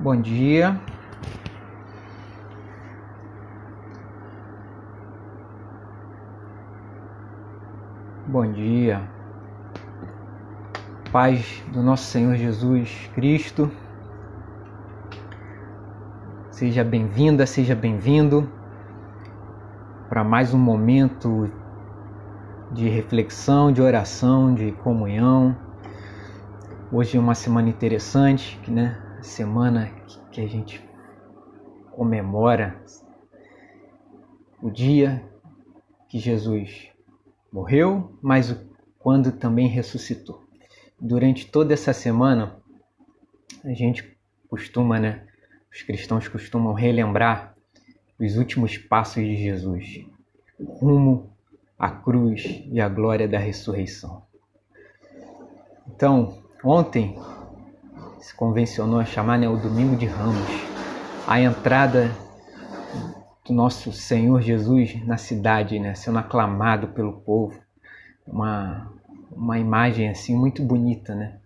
Bom dia. Bom dia. Paz do nosso Senhor Jesus Cristo. Seja bem-vinda, seja bem-vindo para mais um momento de reflexão, de oração, de comunhão. Hoje é uma semana interessante, né? Semana que a gente comemora o dia que Jesus morreu, mas quando também ressuscitou. Durante toda essa semana, a gente costuma, os cristãos costumam relembrar os últimos passos de Jesus, rumo à cruz e à glória da ressurreição. Então, ontem se convencionou a chamar o Domingo de Ramos, a entrada do nosso Senhor Jesus na cidade, sendo aclamado pelo povo. Uma imagem assim muito bonita,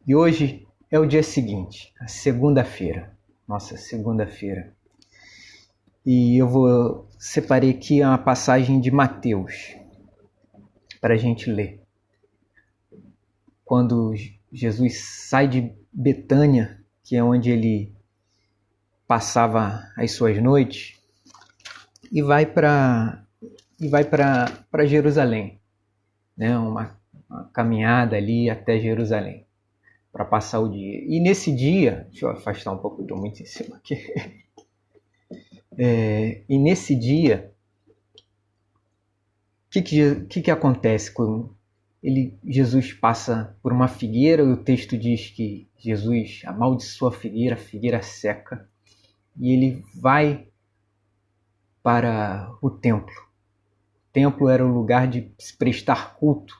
E hoje é o dia seguinte, a segunda-feira, nossa segunda-feira. E eu separei aqui uma passagem de Mateus para a gente ler. Quando Jesus sai de Betânia, que é onde ele passava as suas noites, e vai para Jerusalém, uma caminhada ali até Jerusalém para passar o dia. E nesse dia, deixa eu afastar um pouco, estou muito em cima aqui. E nesse dia, o que acontece com Jesus passa por uma figueira, e o texto diz que Jesus amaldiçoa a figueira seca, e ele vai para o templo. O templo era o lugar de se prestar culto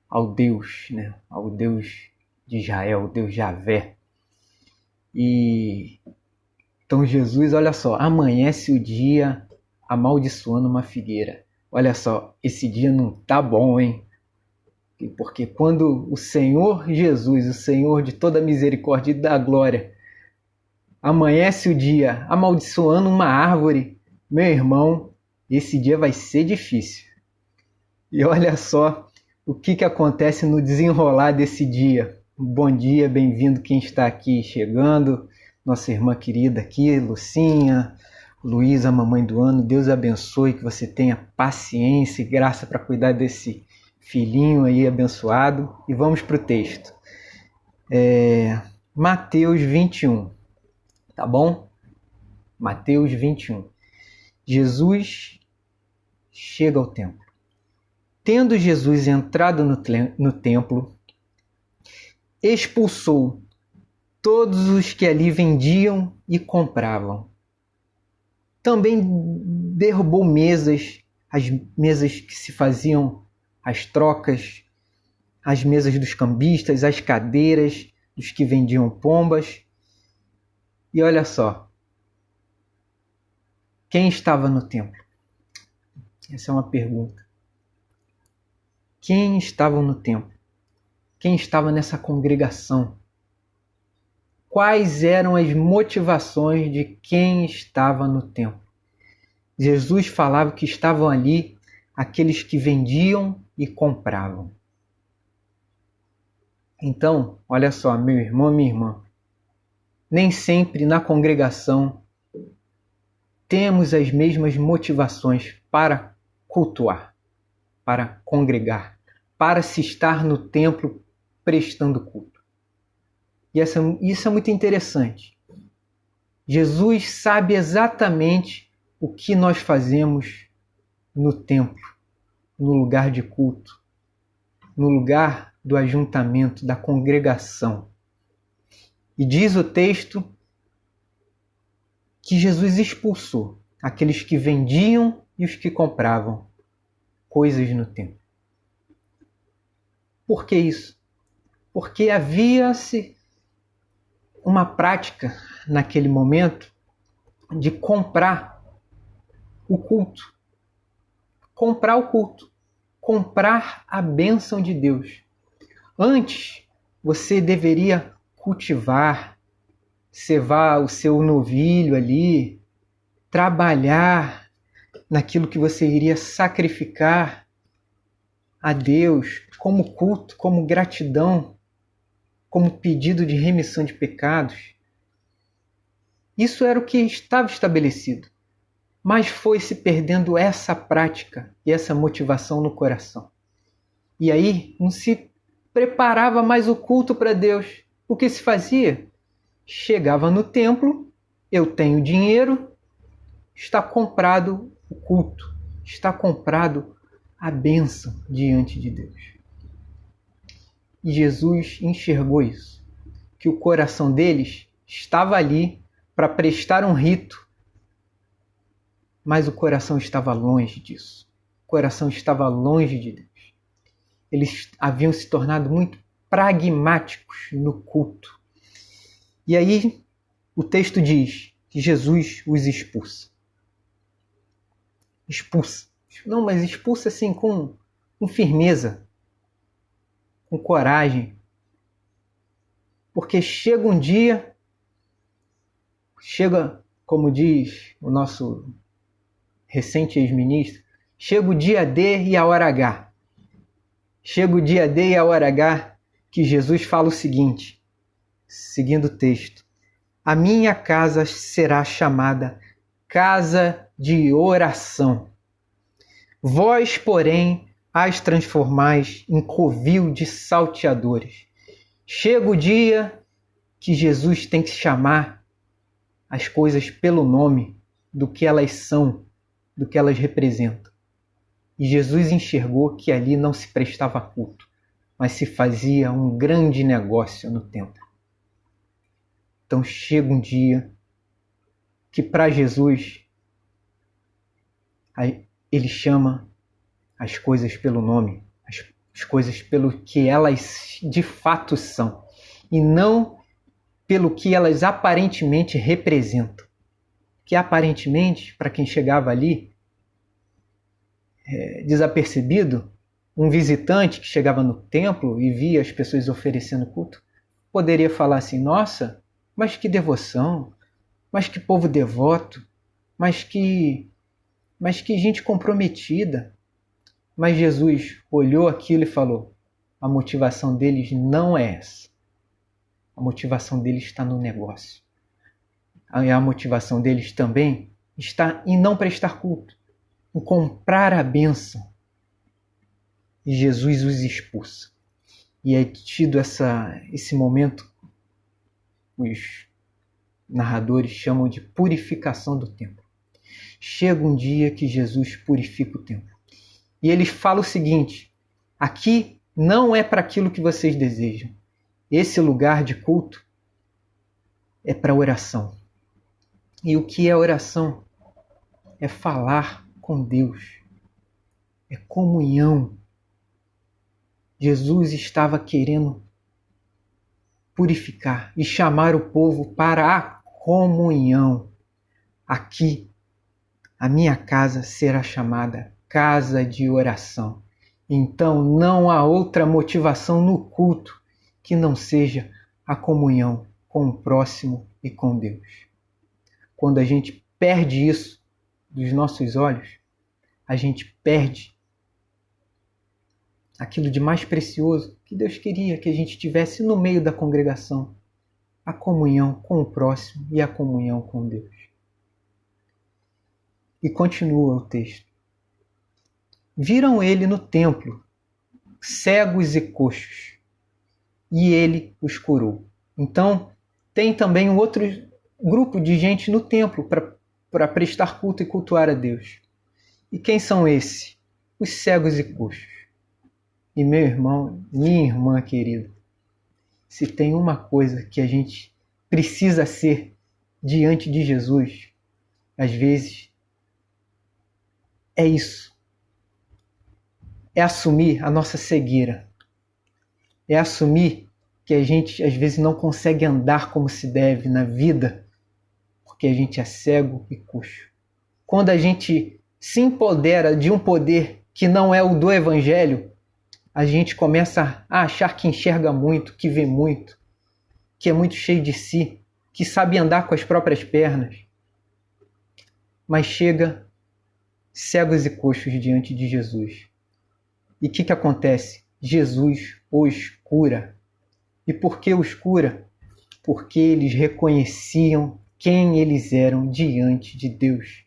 ao Deus, ao Deus de Israel, o Deus Javé. E então Jesus, olha só, amanhece o dia amaldiçoando uma figueira. Olha só, esse dia não tá bom, hein? Porque quando o Senhor Jesus, o Senhor de toda a misericórdia e da glória, amanhece o dia amaldiçoando uma árvore, meu irmão, esse dia vai ser difícil. E olha só o que acontece no desenrolar desse dia. Bom dia, bem-vindo quem está aqui chegando, nossa irmã querida aqui, Lucinha, Luísa, mamãe do ano. Deus abençoe, que você tenha paciência e graça para cuidar desse filhinho aí abençoado. E vamos para o texto. Mateus 21, tá bom? Mateus 21. Jesus chega ao templo. Tendo Jesus entrado no templo, expulsou todos os que ali vendiam e compravam. Também derrubou mesas, as mesas que se faziam as trocas, as mesas dos cambistas, as cadeiras dos que vendiam pombas. E olha só, quem estava no templo? Essa é uma pergunta. Quem estava no templo? Quem estava nessa congregação? Quais eram as motivações de quem estava no templo? Jesus falava que estavam ali aqueles que vendiam e compravam. Então, olha só, meu irmão, minha irmã, nem sempre na congregação temos as mesmas motivações para cultuar, para congregar, para se estar no templo prestando culto. E isso é muito interessante. Jesus sabe exatamente o que nós fazemos no templo, no lugar de culto, no lugar do ajuntamento, da congregação. E diz o texto que Jesus expulsou aqueles que vendiam e os que compravam coisas no templo. Por que isso? Porque havia-se uma prática naquele momento de comprar o culto. Comprar o culto. Comprar a bênção de Deus. Antes, você deveria cultivar, cevar o seu novilho ali, trabalhar naquilo que você iria sacrificar a Deus como culto, como gratidão, como pedido de remissão de pecados. Isso era o que estava estabelecido, mas foi se perdendo essa prática e essa motivação no coração. E aí não se preparava mais o culto para Deus. O que se fazia? Chegava no templo, eu tenho dinheiro, está comprado o culto, está comprado a bênção diante de Deus. E Jesus enxergou isso, que o coração deles estava ali para prestar um rito, mas o coração estava longe disso. O coração estava longe de Deus. Eles haviam se tornado muito pragmáticos no culto. E aí o texto diz que Jesus os expulsa. Expulsa. Não, mas expulsa assim com firmeza, com coragem. Porque chega um dia, como diz o nosso recente ex-ministro, chega o dia D e a hora H. Chega o dia D e a hora H que Jesus fala o seguinte, seguindo o texto: a minha casa será chamada casa de oração. Vós, porém, as transformais em covil de salteadores. Chega o dia que Jesus tem que chamar as coisas pelo nome do que elas são, do que elas representam. E Jesus enxergou que ali não se prestava culto, mas se fazia um grande negócio no templo. Então chega um dia que para Jesus ele chama as coisas pelo nome, as coisas pelo que elas de fato são, e não pelo que elas aparentemente representam. Que aparentemente, para quem chegava ali, desapercebido, um visitante que chegava no templo e via as pessoas oferecendo culto, poderia falar assim: nossa, mas que devoção, mas que povo devoto, mas que gente comprometida. Mas Jesus olhou aquilo e falou: a motivação deles não é essa. A motivação deles está no negócio. A motivação deles também está em não prestar culto, em comprar a bênção. E Jesus os expulsa. E é tido esse momento, os narradores chamam de purificação do templo. Chega um dia que Jesus purifica o templo. E eles falam o seguinte: aqui não é para aquilo que vocês desejam. Esse lugar de culto é para oração. E o que é oração? É falar com Deus. É comunhão. Jesus estava querendo purificar e chamar o povo para a comunhão. Aqui, a minha casa será chamada casa de oração. Então não há outra motivação no culto que não seja a comunhão com o próximo e com Deus. Quando a gente perde isso dos nossos olhos, a gente perde aquilo de mais precioso que Deus queria que a gente tivesse no meio da congregação: a comunhão com o próximo e a comunhão com Deus. E continua o texto: viram ele no templo, cegos e coxos, e ele os curou. Então, tem também um outro grupo de gente no templo para prestar culto e cultuar a Deus. E quem são esses? Os cegos e coxos. E meu irmão, minha irmã querida, se tem uma coisa que a gente precisa ser diante de Jesus, às vezes, é isso. É assumir a nossa cegueira. É assumir que a gente, às vezes, não consegue andar como se deve na vida, porque a gente é cego e coxo. Quando a gente se empodera de um poder que não é o do Evangelho, a gente começa a achar que enxerga muito, que vê muito, que é muito cheio de si, que sabe andar com as próprias pernas, mas chega cegos e coxos diante de Jesus. E o que acontece? Jesus os cura. E por que os cura? Porque eles reconheciam quem eles eram diante de Deus.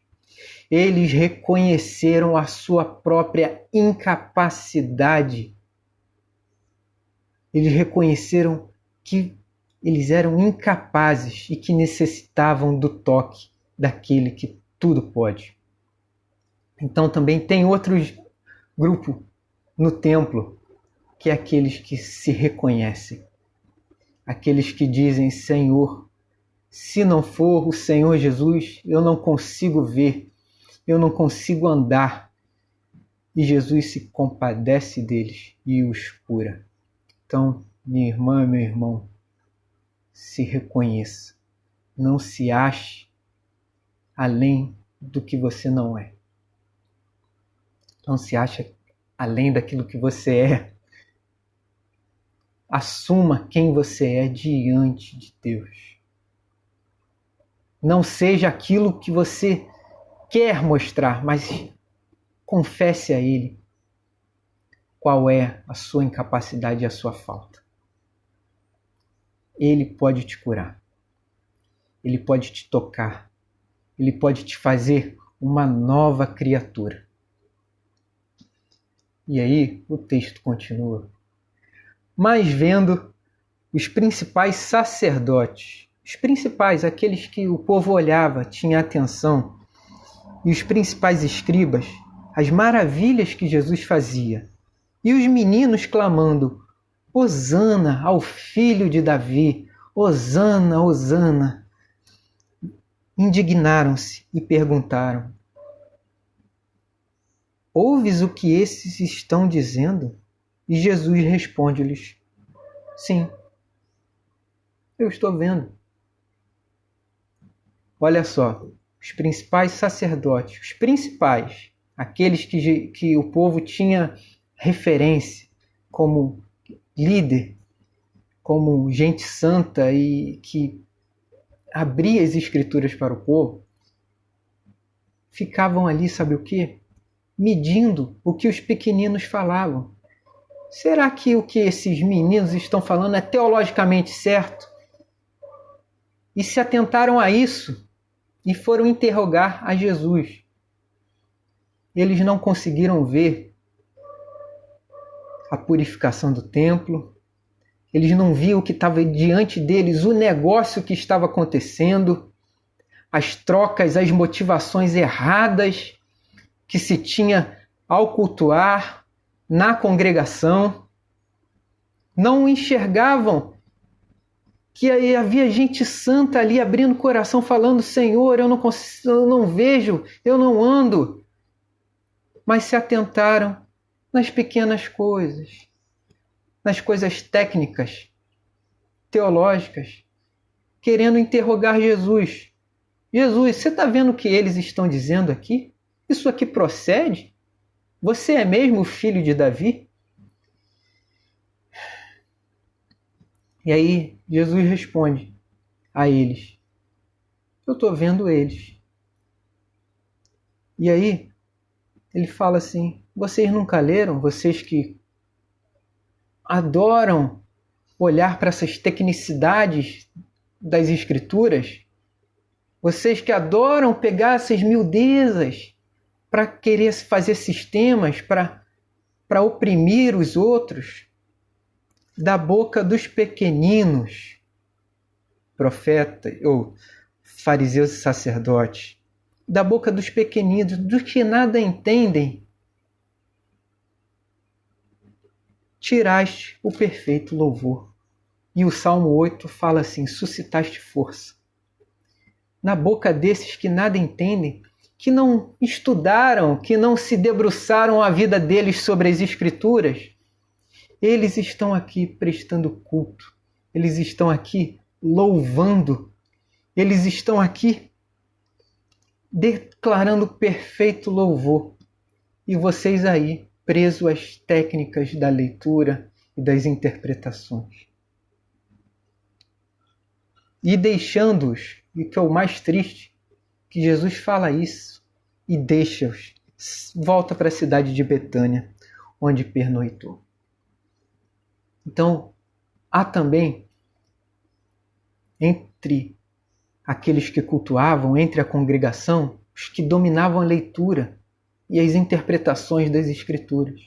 Eles reconheceram a sua própria incapacidade. Eles reconheceram que eles eram incapazes e que necessitavam do toque daquele que tudo pode. Então também tem outro grupo no templo, que é aqueles que se reconhecem. Aqueles que dizem: Senhor, se não for o Senhor Jesus, eu não consigo ver, eu não consigo andar. E Jesus se compadece deles e os cura. Então, minha irmã, meu irmão, se reconheça. Não se ache além do que você não é. Não se ache além daquilo que você é. Assuma quem você é diante de Deus. Não seja aquilo que você quer mostrar, mas confesse a Ele qual é a sua incapacidade e a sua falta. Ele pode te curar. Ele pode te tocar. Ele pode te fazer uma nova criatura. E aí o texto continua. Mas vendo os principais sacerdotes, os principais, aqueles que o povo olhava, tinha atenção, e os principais escribas, as maravilhas que Jesus fazia, e os meninos clamando: Hosana ao filho de Davi, Hosana, Hosana, indignaram-se e perguntaram: Ouves o que esses estão dizendo? E Jesus responde-lhes: Sim, eu estou vendo. Olha só, os principais sacerdotes, os principais, aqueles que o povo tinha referência como líder, como gente santa e que abria as escrituras para o povo, ficavam ali, sabe o quê? Medindo o que os pequeninos falavam. Será que o que esses meninos estão falando é teologicamente certo? E se atentaram a isso e foram interrogar a Jesus. Eles não conseguiram ver a purificação do templo, eles não viam o que estava diante deles, o negócio que estava acontecendo, as trocas, as motivações erradas que se tinha ao cultuar na congregação. Não enxergavam que havia gente santa ali abrindo o coração, falando: Senhor, eu não vejo, eu não ando. Mas se atentaram nas pequenas coisas, nas coisas técnicas, teológicas, querendo interrogar Jesus. Jesus, você está vendo o que eles estão dizendo aqui? Isso aqui procede? Você é mesmo o filho de Davi? E aí Jesus responde a eles: eu estou vendo eles. E aí ele fala assim: vocês nunca leram? Vocês que adoram olhar para essas tecnicidades das escrituras, vocês que adoram pegar essas miudezas para querer fazer sistemas, para oprimir os outros, da boca dos pequeninos, profetas ou fariseus e sacerdotes, da boca dos pequeninos, dos que nada entendem, tiraste o perfeito louvor. E o Salmo 8 fala assim: suscitaste força. Na boca desses que nada entendem, que não estudaram, que não se debruçaram a vida deles sobre as Escrituras, eles estão aqui prestando culto, eles estão aqui louvando, eles estão aqui declarando perfeito louvor. E vocês aí, presos às técnicas da leitura e das interpretações. e deixando-os, e que é o mais triste, que Jesus fala isso e deixa-os, volta para a cidade de Betânia, onde pernoitou. Então, há também, entre aqueles que cultuavam, entre a congregação, os que dominavam a leitura e as interpretações das Escrituras.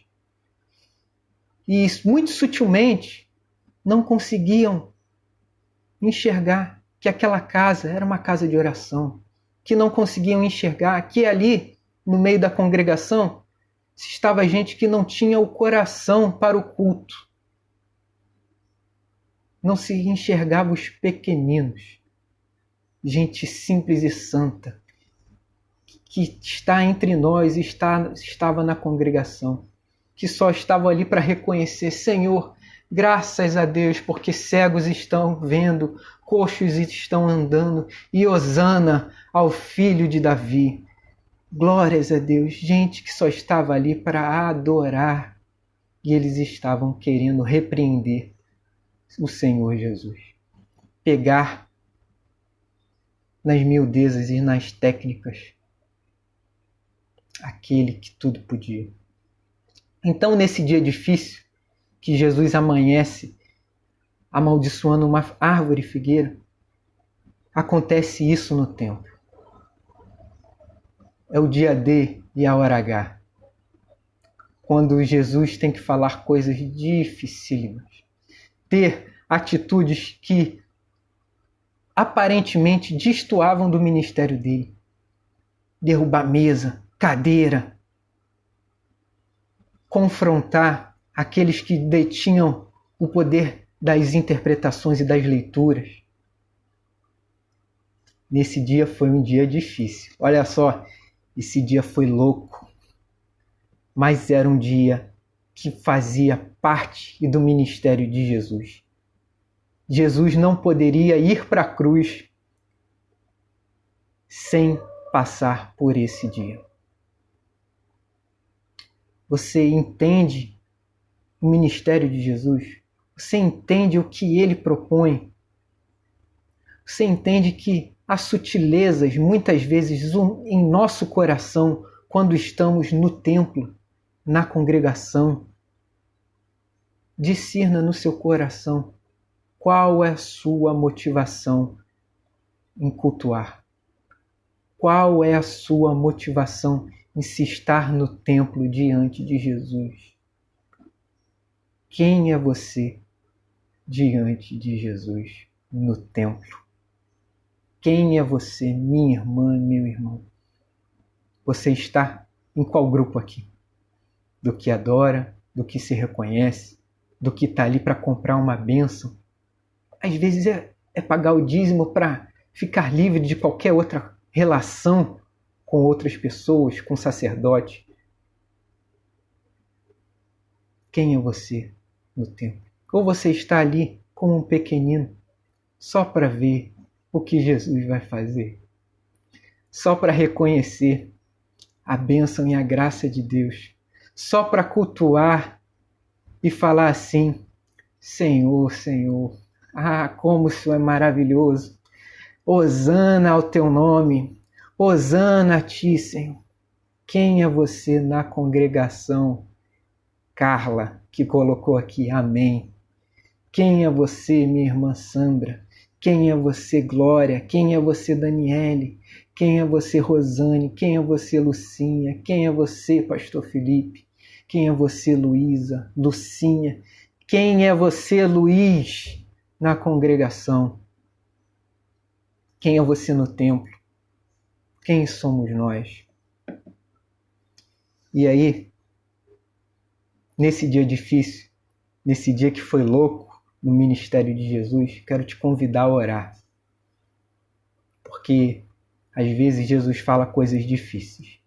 E muito sutilmente não conseguiam enxergar que aquela casa era uma casa de oração, que não conseguiam enxergar que ali, no meio da congregação, estava gente que não tinha o coração para o culto. Não se enxergava os pequeninos, gente simples e santa, que está entre nós, estava na congregação, que só estava ali para reconhecer: Senhor, graças a Deus, porque cegos estão vendo, coxos estão andando, e hosana ao filho de Davi. Glórias a Deus, gente que só estava ali para adorar, e eles estavam querendo repreender o Senhor Jesus. Pegar nas miudezas e nas técnicas aquele que tudo podia. Então, nesse dia difícil, que Jesus amanhece amaldiçoando uma árvore figueira, acontece isso no templo. É o dia D e a hora H, quando Jesus tem que falar coisas dificílimas, ter atitudes que aparentemente destoavam do ministério dele. Derrubar mesa, cadeira, confrontar aqueles que detinham o poder das interpretações e das leituras. Nesse dia foi um dia difícil. Olha só, esse dia foi louco, mas era um dia que fazia parte do ministério de Jesus. Jesus não poderia ir para a cruz sem passar por esse dia. Você entende o ministério de Jesus? Você entende o que ele propõe? Você entende que há sutilezas, muitas vezes, em nosso coração, quando estamos no templo, na congregação? Discirna no seu coração qual é a sua motivação em cultuar. Qual é a sua motivação em se estar no templo diante de Jesus? Quem é você diante de Jesus no templo? Quem é você, minha irmã, meu irmão? Você está em qual grupo aqui? Do que adora, do que se reconhece, do que está ali para comprar uma bênção? Às vezes é pagar o dízimo para ficar livre de qualquer outra relação com outras pessoas, com sacerdote. Quem é você no templo? Ou você está ali como um pequenino, só para ver o que Jesus vai fazer? Só para reconhecer a bênção e a graça de Deus? Só para cultuar e falar assim: Senhor, Senhor, como o Senhor é maravilhoso. Hosana ao teu nome. Hosana a ti, Senhor. Quem é você na congregação? Carla, que colocou aqui, amém. Quem é você, minha irmã Sandra? Quem é você, Glória? Quem é você, Daniele? Quem é você, Rosane? Quem é você, Lucinha? Quem é você, Pastor Felipe? Quem é você, Luísa? Lucinha? Quem é você, Luiz, na congregação? Quem é você no templo? Quem somos nós? E aí, nesse dia difícil, nesse dia que foi louco no ministério de Jesus, quero te convidar a orar. Porque às vezes Jesus fala coisas difíceis,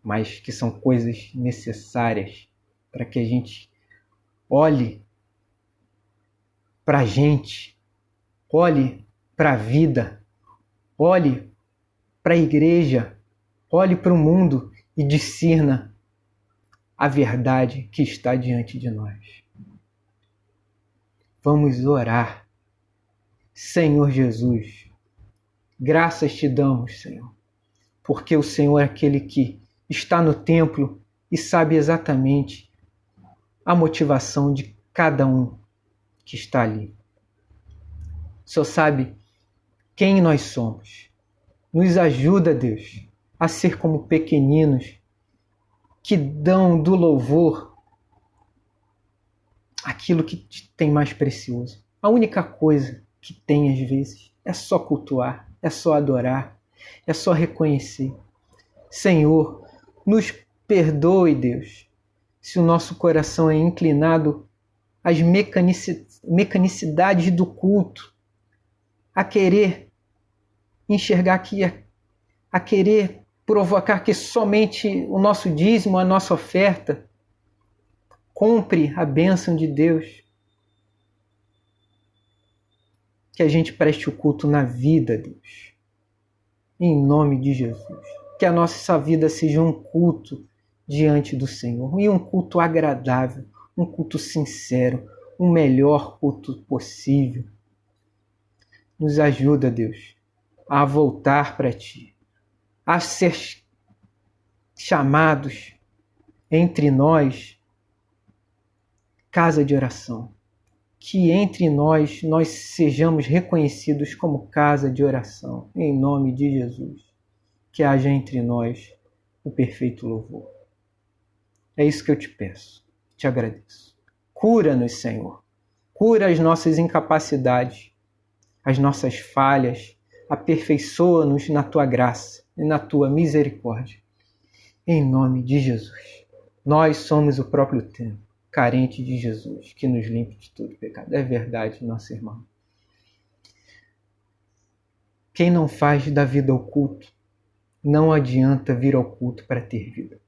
mas que são coisas necessárias para que a gente olhe para a gente, olhe para a vida, olhe para a igreja, olhe para o mundo e discirna a verdade que está diante de nós. Vamos orar. Senhor Jesus, graças te damos, Senhor, porque o Senhor é aquele que está no templo e sabe exatamente a motivação de cada um que está ali. O Senhor sabe quem nós somos. Nos ajuda, Deus, a ser como pequeninos que dão do louvor aquilo que tem mais precioso. A única coisa que tem às vezes é só cultuar, é só adorar, é só reconhecer. Senhor, nos perdoe, Deus, se o nosso coração é inclinado às mecanicidades do culto, a querer enxergar que a querer provocar que somente o nosso dízimo, a nossa oferta, compre a bênção de Deus. Que a gente preste o culto na vida, Deus. Em nome de Jesus. Que a nossa vida seja um culto diante do Senhor. E um culto agradável, um culto sincero, o melhor culto possível. Nos ajuda, Deus, a voltar para Ti, a ser chamados entre nós casa de oração. Que entre nós sejamos reconhecidos como casa de oração, em nome de Jesus. Que haja entre nós o perfeito louvor. É isso que eu te peço, te agradeço. Cura-nos, Senhor. Cura as nossas incapacidades, as nossas falhas. Aperfeiçoa-nos na Tua graça e na Tua misericórdia. Em nome de Jesus. Nós somos o próprio templo, carente de Jesus, que nos limpe de todo pecado. É verdade, nosso irmão. Quem não faz da vida ao culto, não adianta vir ao culto para ter vida.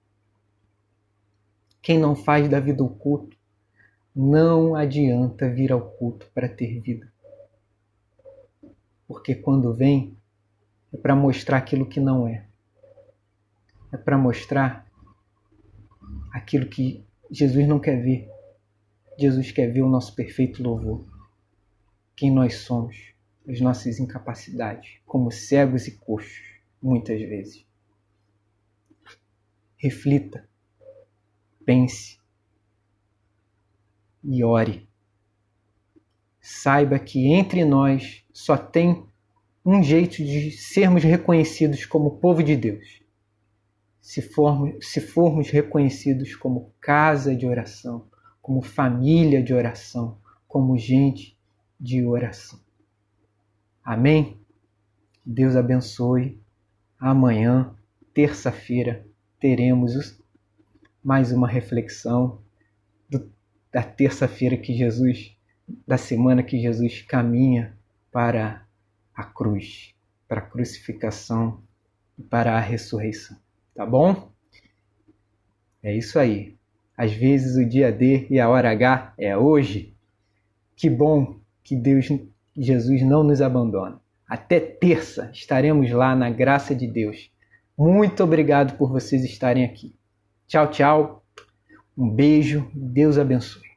Quem não faz da vida ao culto, não adianta vir ao culto para ter vida. Porque quando vem, é para mostrar aquilo que não é. É para mostrar aquilo que Jesus não quer ver. Jesus quer ver o nosso perfeito louvor. Quem nós somos, as nossas incapacidades, como cegos e coxos, muitas vezes. Reflita, pense e ore. Saiba que entre nós só tem um jeito de sermos reconhecidos como povo de Deus. Se formos reconhecidos como casa de oração, como família de oração, como gente de oração. Amém? Deus abençoe. Amanhã, terça-feira, teremos mais uma reflexão da terça-feira da semana que Jesus caminha para a cruz, para a crucificação e para a ressurreição. Tá bom? É isso aí. Às vezes o dia D e a hora H é hoje. Que bom que Jesus não nos abandona. Até terça estaremos lá na graça de Deus. Muito obrigado por vocês estarem aqui. Tchau, tchau. Um beijo. Deus abençoe.